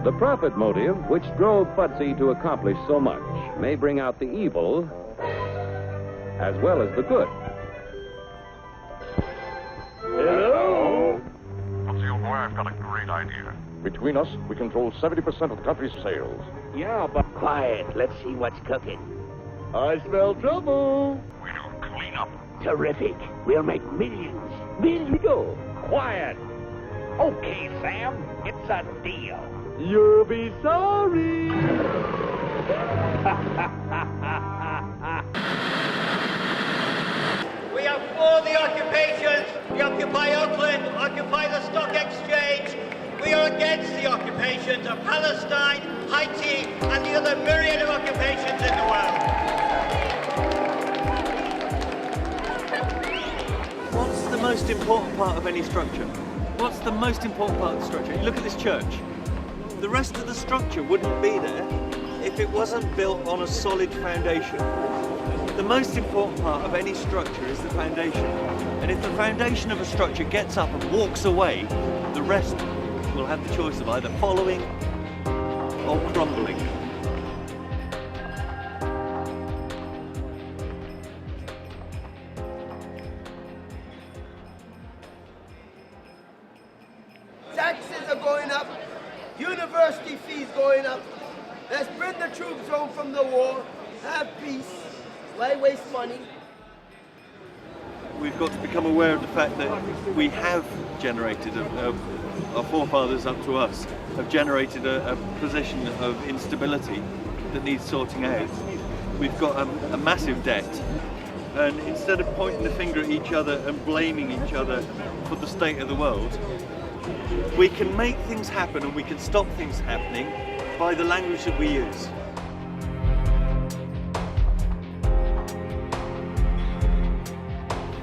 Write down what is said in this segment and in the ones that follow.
The profit motive, which drove Futzy to accomplish so much, may bring out the evil as well as the good. Hello? Futzy, old boy, I've got a great idea. Between us, we control 70% of the country's sales. Yeah, but... Quiet, let's see what's cooking. I smell trouble. We'll clean up. Terrific. We'll make millions. Millions we go. Quiet! Okay, Sam, it's a deal. You'll be sorry. We are for the occupations. We occupy Oakland, occupy the stock exchange. We are against the occupations of Palestine, Haiti, and the other myriad of occupations in the world. What's the most important part of any structure? What's the most important part of the structure? You look at this church. The rest of the structure wouldn't be there if it wasn't built on a solid foundation. The most important part of any structure is the foundation. And if the foundation of a structure gets up and walks away, the rest will have the choice of either following or crumbling. Taxes are going up, university fees going up. Let's bring the troops home from the war, have peace. Why waste money? We've got to become aware of the fact that we have generated, our forefathers up to us, have generated a position of instability that needs sorting out. We've got a massive debt, and instead of pointing the finger at each other and blaming each other for the state of the world, we can make things happen and we can stop things happening by the language that we use.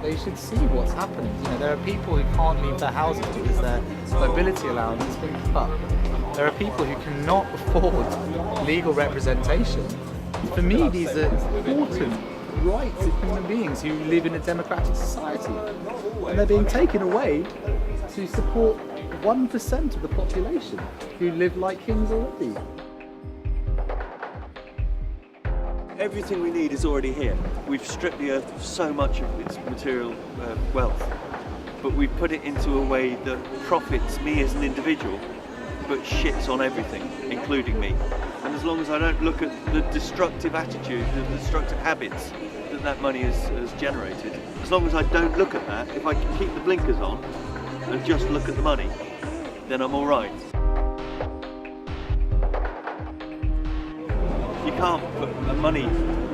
They should see what's happening. You know, there are people who can't leave their houses because their mobility allowance has been cut. There are people who cannot afford legal representation. For me, these are important rights of human beings who live in a democratic society. And they're being taken away to support 1% of the population who live like kings already. Everything we need is already here. We've stripped the earth of so much of its material wealth, but we've put it into a way that profits me as an individual, but shits on everything, including me. And as long as I don't look at the destructive attitude, the destructive habits that money has generated, as long as I don't look at that, if I can keep the blinkers on and just look at the money, then I'm all right. You can't put a money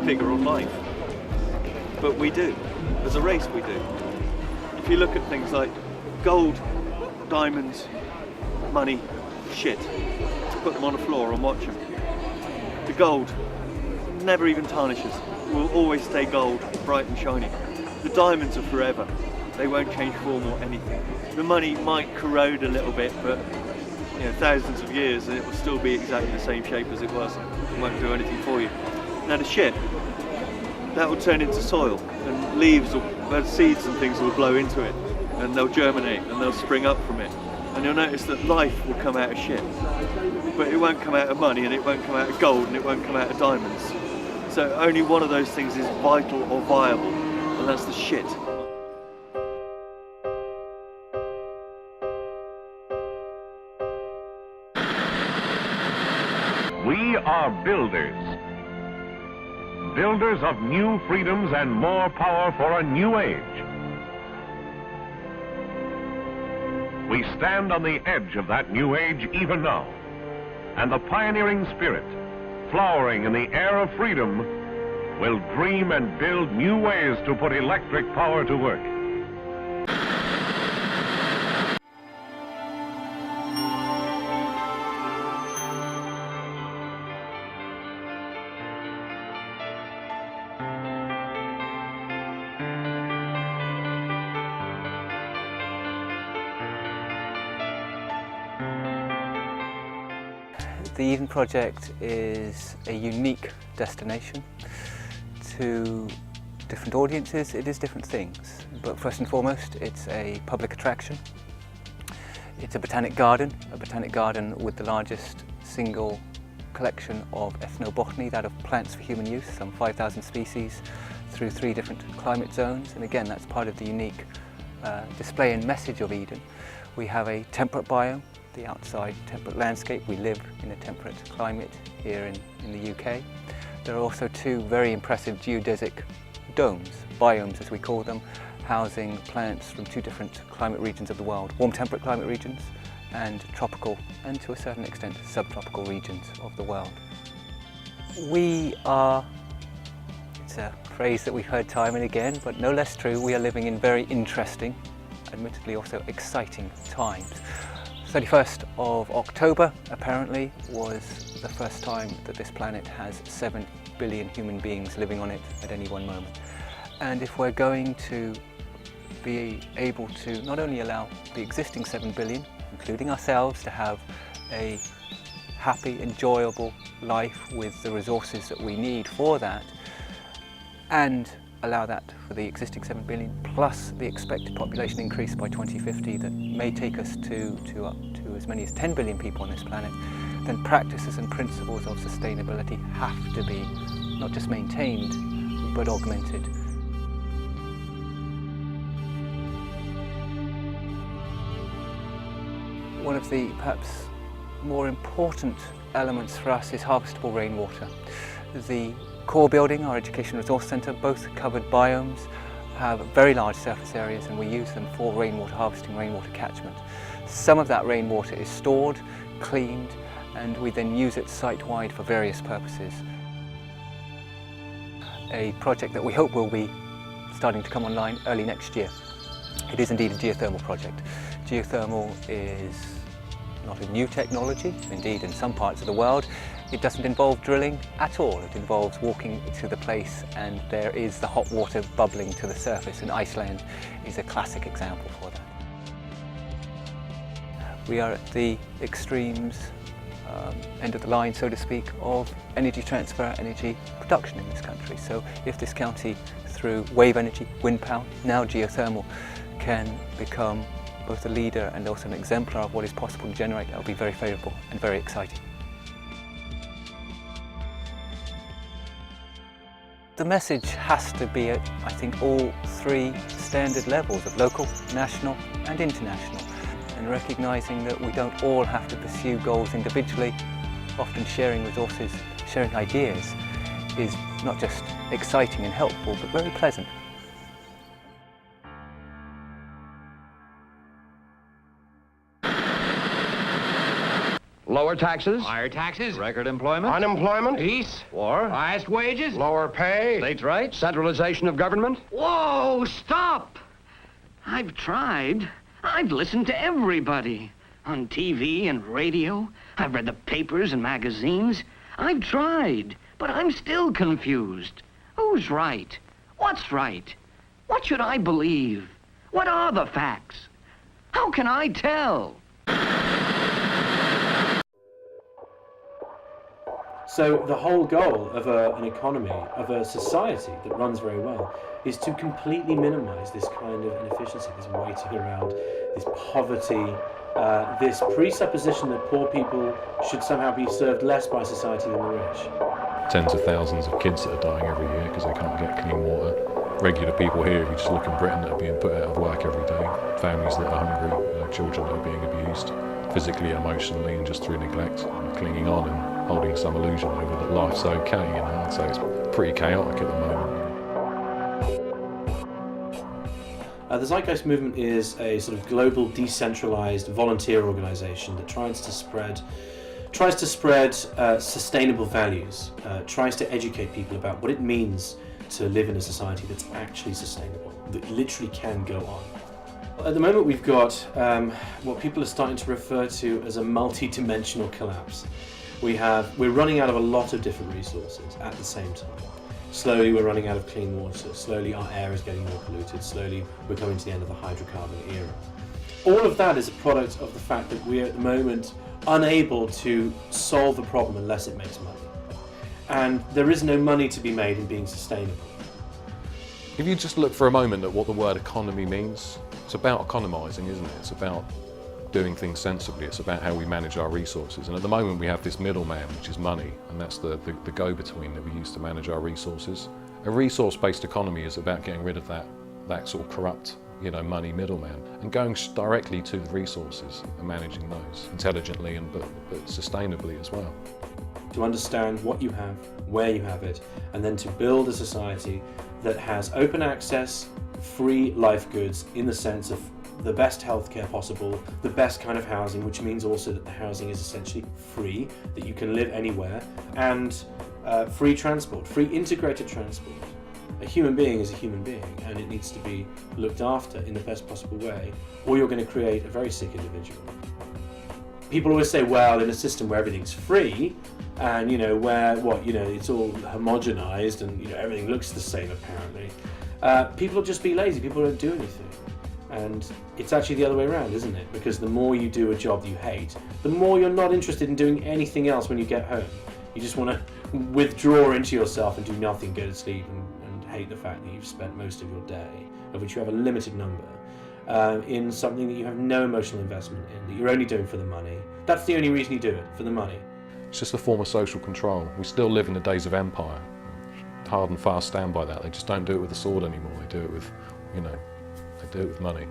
figure on life, but we do. As a race, we do. If you look at things like gold, diamonds, money, shit, put them on the floor and watch them. The gold never even tarnishes. Will always stay gold, bright and shiny. The diamonds are forever. They won't change form or anything. The money might corrode a little bit, but you know, thousands of years and it will still be exactly the same shape as it was. It won't do anything for you. Now the shit, that will turn into soil, and leaves or seeds and things will blow into it, and they'll germinate and they'll spring up from it. And you'll notice that life will come out of shit, but it won't come out of money, and it won't come out of gold, and it won't come out of diamonds. So only one of those things is vital or viable, and that's the shit. We are builders. Builders of new freedoms and more power for a new age. We stand on the edge of that new age even now. And the pioneering spirit, flowering in the air of freedom, will dream and build new ways to put electric power to work. The Eden Project is a unique destination. To different audiences, it is different things. But first and foremost, it's a public attraction. It's a botanic garden with the largest single collection of ethnobotany, that of plants for human use, some 5,000 species through 3 different climate zones. And again, that's part of the unique display and message of Eden. We have a temperate biome, the outside temperate landscape. We live in a temperate climate here in the UK. There are also 2 very impressive geodesic domes, biomes as we call them, housing plants from 2 different climate regions of the world, warm temperate climate regions and tropical and to a certain extent subtropical regions of the world. We are, it's a phrase that we've heard time and again, but no less true, we are living in very interesting, admittedly also exciting times. 31st of October apparently was the first time that this planet has 7 billion human beings living on it at any one moment. And if we're going to be able to not only allow the existing 7 billion, including ourselves, to have a happy, enjoyable life with the resources that we need for that, and allow that for the existing 7 billion, plus the expected population increase by 2050 that may take us to up to as many as 10 billion people on this planet, then practices and principles of sustainability have to be not just maintained, but augmented. One of the perhaps more important elements for us is harvestable rainwater. The core building, our Education Resource Centre, both covered biomes, have very large surface areas, and we use them for rainwater harvesting, rainwater catchment. Some of that rainwater is stored, cleaned, and we then use it site-wide for various purposes. A project that we hope will be starting to come online early next year. It is indeed a geothermal project. Geothermal is not a new technology. Indeed, in some parts of the world, it doesn't involve drilling at all. It involves walking to the place and there is the hot water bubbling to the surface, and Iceland is a classic example for that. We are at the extremes, end of the line, so to speak, of energy transfer, energy production in this country. So if this county, through wave energy, wind power, now geothermal, can become both a leader and also an exemplar of what is possible to generate, that will be very favourable and very exciting. The message has to be at, I think, all 3 standard levels of local, national and international, and recognising that we don't all have to pursue goals individually. Often sharing resources, sharing ideas is not just exciting and helpful, but very pleasant. Lower taxes, Higher taxes, record employment, unemployment, peace, war, highest wages, lower pay, states' rights, centralization of government. Whoa, stop! I've tried. I've listened to everybody. On TV and radio. I've read the papers and magazines. I've tried, but I'm still confused. Who's right? What's right? What should I believe? What are the facts? How can I tell? So the whole goal of an economy, of a society that runs very well, is to completely minimise this kind of inefficiency, this waiting around, this poverty, this presupposition that poor people should somehow be served less by society than the rich. Tens of thousands of kids that are dying every year because they can't get clean water. Regular people here, if you just look in Britain, that are being put out of work every day. Families that are hungry, children that are being abused, physically, emotionally, and just through neglect, and clinging on and holding some illusion over that life's okay, you know. So it's pretty chaotic at the moment. The Zeitgeist Movement is a sort of global, decentralised volunteer organisation that tries to spread sustainable values, tries to educate people about what it means to live in a society that's actually sustainable, that literally can go on. At the moment we've got what people are starting to refer to as a multi-dimensional collapse. We're running out of a lot of different resources at the same time. Slowly we're running out of clean water, slowly our air is getting more polluted, slowly we're coming to the end of the hydrocarbon era. All of that is a product of the fact that we're at the moment unable to solve the problem unless it makes money. And there is no money to be made in being sustainable. If you just look for a moment at what the word economy means, it's about economising, isn't it? It's about doing things sensibly, it's about how we manage our resources. And at the moment we have this middleman, which is money, and that's the go-between that we use to manage our resources. A resource-based economy is about getting rid of that sort of corrupt, money middleman, and going directly to the resources and managing those intelligently but sustainably as well. To understand what you have, where you have it, and then to build a society that has open access, free life goods in the sense of the best healthcare possible, the best kind of housing, which means also that the housing is essentially free, that you can live anywhere, and free transport, free integrated transport. A human being is a human being, and it needs to be looked after in the best possible way, or you're going to create a very sick individual. People always say, well, in a system where everything's free, and it's all homogenized and everything looks the same apparently, people will just be lazy, people don't do anything. And it's actually the other way around, isn't it? Because the more you do a job that you hate, the more you're not interested in doing anything else when you get home. You just want to withdraw into yourself and do nothing, go to sleep, and hate the fact that you've spent most of your day, of which you have a limited number, in something that you have no emotional investment in, that you're only doing for the money. That's the only reason you do it, for the money. It's just a form of social control. We still live in the days of empire. Hard and fast stand by that. They just don't do it with the sword anymore. They do it with, they do it with money.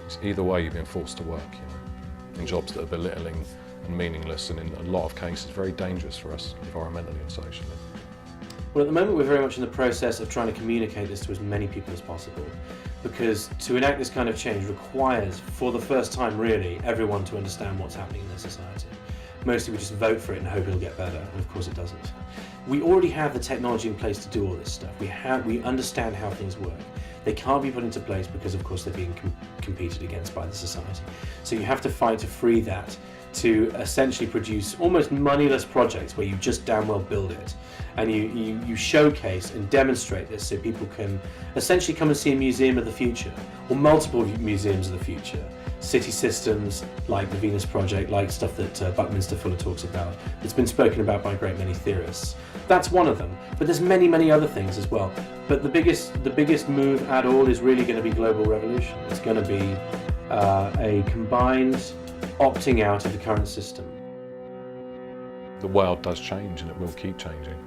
It's either way you're being forced to work, in jobs that are belittling and meaningless, and in a lot of cases very dangerous for us environmentally and socially. Well, at the moment we're very much in the process of trying to communicate this to as many people as possible, because to enact this kind of change requires, for the first time really, everyone to understand what's happening in their society. Mostly we just vote for it and hope it'll get better, and of course it doesn't. We already have the technology in place to do all this stuff. We understand how things work. They can't be put into place because of course they're being competed against by the society. So you have to fight to free that, to essentially produce almost moneyless projects where you just damn well build it. And you showcase and demonstrate this so people can essentially come and see a museum of the future, or multiple museums of the future. City systems like the Venus Project, like stuff that Buckminster Fuller talks about. It's been spoken about by a great many theorists. That's one of them, but there's many, many other things as well. But the biggest move at all is really going to be global revolution. It's going to be a combined opting out of the current system. The world does change, and it will keep changing.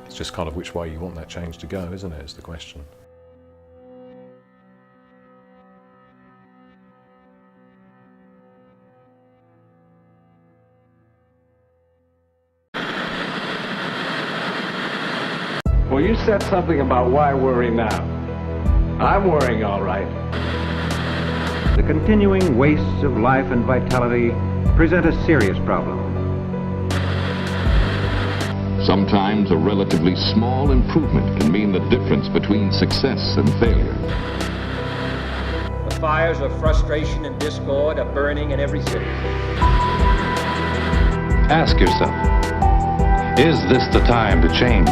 It's just kind of which way you want that change to go, isn't it, is the question. Well, you said something about why worry now. I'm worrying all right. The continuing wastes of life and vitality present a serious problem. Sometimes a relatively small improvement can mean the difference between success and failure. The fires of frustration and discord are burning in every city. Ask yourself, is this the time to change?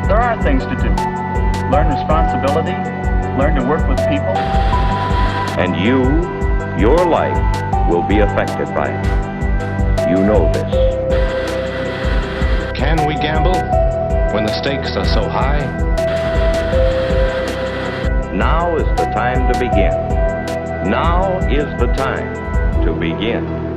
There are things to do. Learn responsibility, learn to work with people. And your life will be affected by it. You know this. Can we gamble when the stakes are so high? Now is the time to begin. Now is the time to begin.